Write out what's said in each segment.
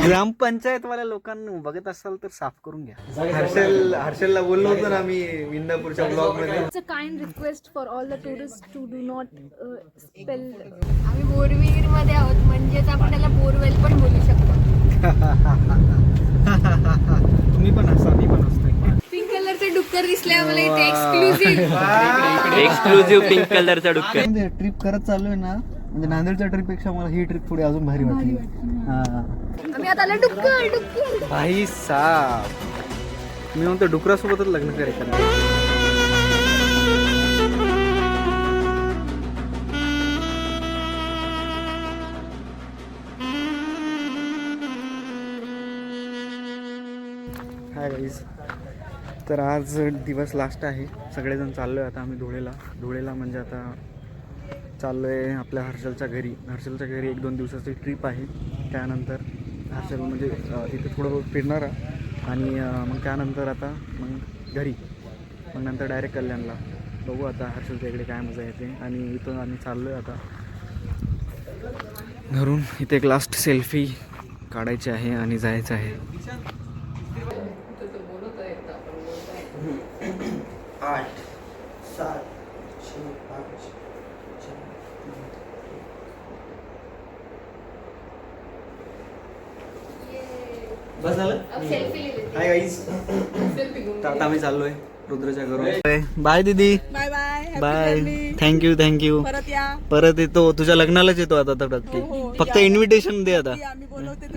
ग्रामपंचायत वाल्या लोकांना बघत असाल तर साफ करून घ्या. हर्षलला बोललो होतो ना आम्ही इंदापूरच्या ब्लॉग मध्ये. It's a kind request for all the tourists to do not spell. आम्ही बोरविहीर मध्ये आहोत म्हणजेच आपल्याला बोरवेल पण बोलू शकतो. तुम्ही पण हसा, मी पण हसतोय. पिंक कलरचे डुक्कर दिसले आम्हाला इथे एक्सक्लुझिव्ह पिंक कलरचा डुक्कर. म्हणजे ट्रिप करत चाललोय ना, म्हणजे नांदेडच्या ट्रिप पेक्षा मला ही ट्रिप पुढे अजून भारी वाटली. आम्ही आता आलो डुक्कर. भाई साहेब, मी म्हणतो डुकरासोबतच लग्न करायचं. हाय गाईज, तर आज दिवस लास्ट आहे. सगळेजण चाललो आहे आता आम्ही धुळेला म्हणजे आता चाललो आहे आपल्या हर्षलच्या घरी. हर्षलच्या घरी 1-2 दिवसाची ट्रिप आहे. त्यानंतर हर्षल म्हणजे तिथे थोडं बहुत फिरणार आणि मग त्यानंतर आता मग घरी, मग नंतर डायरेक्ट कल्याणला. बघू आता हर्षलच्या इकडे काय मजा येते. आणि इथून आम्ही चाललो आहे आता घरून. इथे एक लास्ट सेल्फी काढायची आहे आणि जायचं आहे. 8 7 6 5 बस झालं. हाय गाईज, आता आम्ही चाललोय रुद्रच्या घरून. बाय दीदी. Bye bye bye. थँक्यू. परत या. परत येतो, तुझ्या लग्नालाच येतो आता तर नक्की. फक्त इन्व्हिटेशन दे आता. आम्ही बोलवते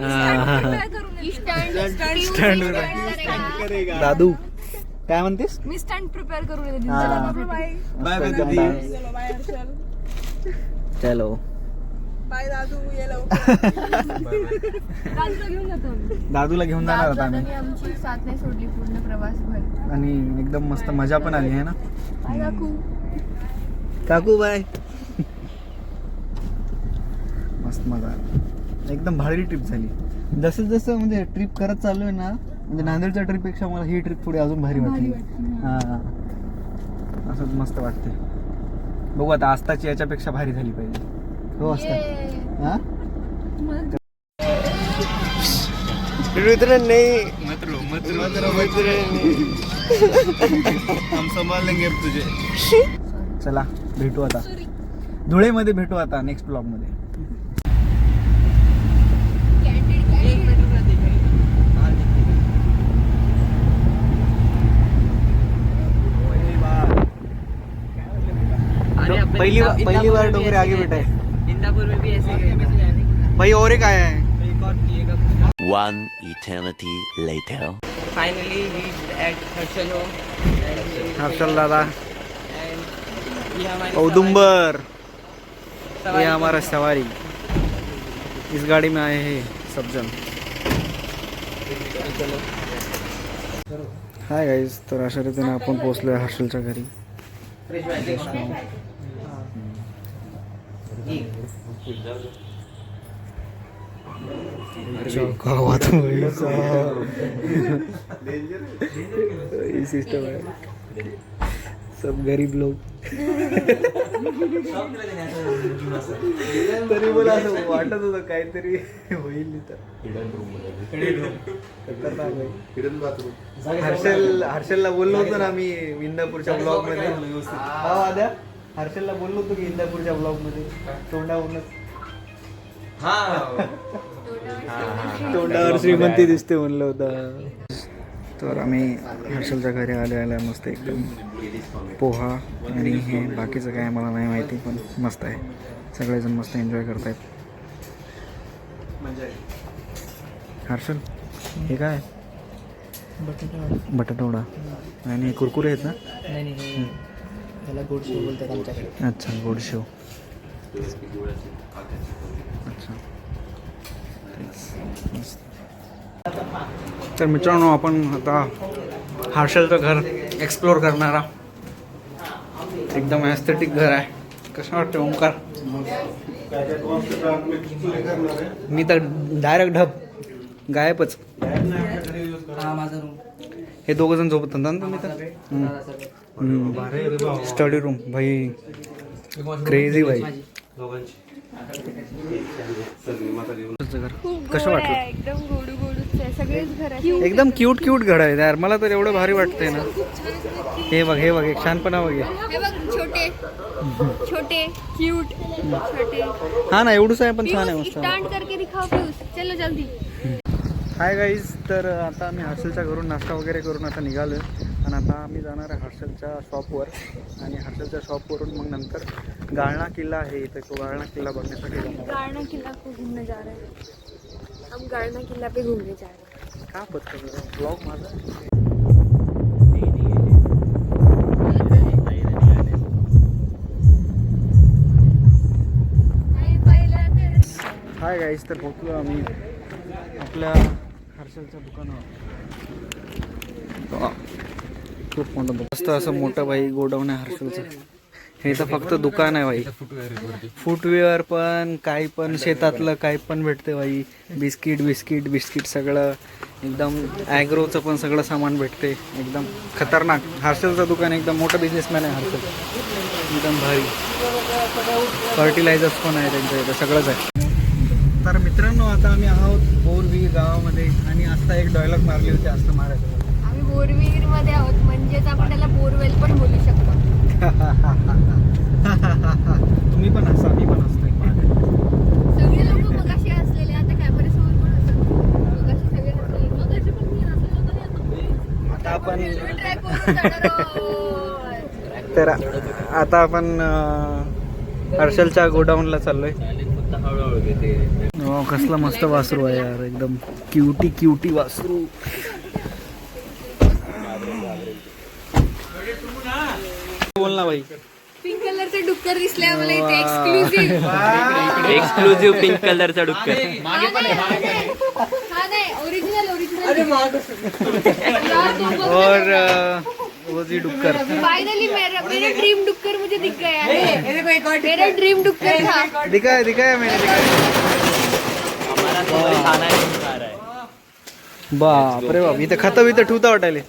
दादू काय म्हणतेस? मी स्टंट प्रिपेअर करून बाय हर्षल. चलो बाय दादू. ये दादूला घेऊन जाणार आता आम्ही. आमची साथ नाही सोडली पूर्ण प्रवासभर आणि एकदम मस्त मजा पण आली आहे ना. बाय काकू. काकू बाय. मस्त मजा आली, एकदम भारी ट्रिप झाली. जसं जसं म्हणजे ट्रिप करत चाललोय ना, म्हणजे नांदेडच्या ट्रिप पेक्षा मला ही ट्रिप पुढे अजून भारी वाटली. असंच मस्त वाटते. बघू आता आस्ताची याच्यापेक्षा भारी झाली पाहिजे. हो आस्ता. नहीं हम संभाल लेंगे तुझे. चला भेटू आता धुळेमध्ये, भेटू आता नेक्स्ट ब्लॉग मध्ये. पहली बार डोंगरे आगे बैठा है. इंदापुर में भी ऐसे गए भाई और एक आया है. One eternity later. Finally reached at Harshal home. Harshal दादा. And ये हमारी औदुंबर, सवारी ये हमारा सवारी. इस गाड़ी में आए हैं सब जन. हाय गाईज, तर अशा रीतीने आपण पोहोचलो आहे हर्षलच्या घरी. सिस्टम है, सब गरीब लोग. तरी मला असं वाटत होतं काहीतरी होईल. हर्षलला बोललो होतो ना आम्ही इंदापूरच्या ब्लॉग मध्ये. आद्या हर्षलला बोललो होतो की इंदापूरच्या ब्लॉग मध्ये तोंडावरूनच तोंडावर श्रीमंती दिसते म्हणलं होतं. तर आम्ही हर्षलच्या घरी आल्या मस्त एकदम पोहा आणि हे बाकीचं काय मला नाही माहिती, पण मस्त आहे. सगळेजण मस्त एन्जॉय करतायत. हर्षल हे काय? बटाटा वडा आणि कुरकुरे आहेत ना? त्याला गोड शेव बोलतात आमच्याकडे. अच्छा, गोड शेव. अच्छा, तर मित्रांनो आपण आता हर्षलचं घर एक्सप्लोर करणारा. एकदम ॲस्थेटिक घर आहे. कसं वाटतं ओंकार? मी तर डायरेक्ट ढब गायबच. हा माझा रूम. हे दोघं जण झोपत होता ना तुम्ही तर. स्टडी रूम भाई, क्रेझी भाई. खूप कसं गोड वाटलं? आहे, एकदम गोडू गोडूच आहे सगळेच घर एकदम क्यूट क्यूट घर आहे यार, मला तर एवढं भारी वाटतंय ना. हे बघ हे बघ, एक छानपणा बघ हे. हे बघ छोटे छोटे क्यूट छोटे. हा ना, एवढंच आहे पण छान आहे मस्त. स्टैंड करके दिखाओ पीयूष, चलो जल्दी. हाय गाईज, तर आता आम्ही हर्षलच्या घरून नाश्ता वगैरे करून आता निघालो आहे आणि आता आम्ही जाणार आहे हर्षलच्या शॉपवर. आणि हर्षलच्या शॉपवरून मग नंतर गाळणा किल्ला आहे इथे, तो गाळणा किल्ला बघण्यासाठी जाणार. गाड़ना किला को घूमने जा रहे हैं हम, गाड़ना किला पे घूमने जा रहे हैं. का बघतो ब्लॉग माझा. हाय गाईज, तर पोहोचलो आम्ही आपल्या हर्षलच्या दुकानावर. खूप मोठं मस्त असं मोठं भाई गोडाऊन आहे हर्षलचं. हे तर फक्त दुकान आहे भाई, फुटवेअर पण काही पण शेतातलं काही पण भेटते भाई. बिस्किट सगळं एकदम ॲग्रोचं पण सगळं सामान भेटते. एकदम खतरनाक हर्षलचं दुकान, एकदम मोठं बिझनेसमॅन आहे हर्षल, एकदम भारी. फर्टिलायझर्स पण आहे त्यांच्या इथं, सगळंच आहे. तर मित्रांनो, आता आम्ही आहोत बोरविहीर गावामध्ये आणि आता एक डायलॉग मारली होती असं मारायचं. आम्ही बोरविहीर मध्ये आहोत, म्हणजेच आपण त्याला बोरवेल पण बोलू शकतो. तुम्ही पण हसा, मी पण हसतोय. सगळे लोक मगाशी हसलेले, आता कॅमेऱ्यासमोर पण हसत. मगाशी सगळे हसलेले, मगाशी पण मी हसले होते. आता आपण ट्रॅक वरून जाणार आहोत. तर आता आपण हर्षलच्या गोडाऊनला चाललोय. हो, कसला मस्त वासरू आहे यार, एकदम क्यूटी वासरू. बोल ना भाई. पिंक कलरचं डुक्कर दिसले आम्हाला इथे, एक्सक्लुझिव्ह. एक्सक्लुझिव्ह पिंक कलरचा डुक्कर. हा नाही, ओरिजिनल और वो जी डुक्कर. फाइनली मेरा ड्रीम डुक्कर मुझे दिख गया है. मेरा ड्रीम डुक्कर था. दिखाया मैंने, बाप रे बाप, इथं खतं ठेवता वाटायले.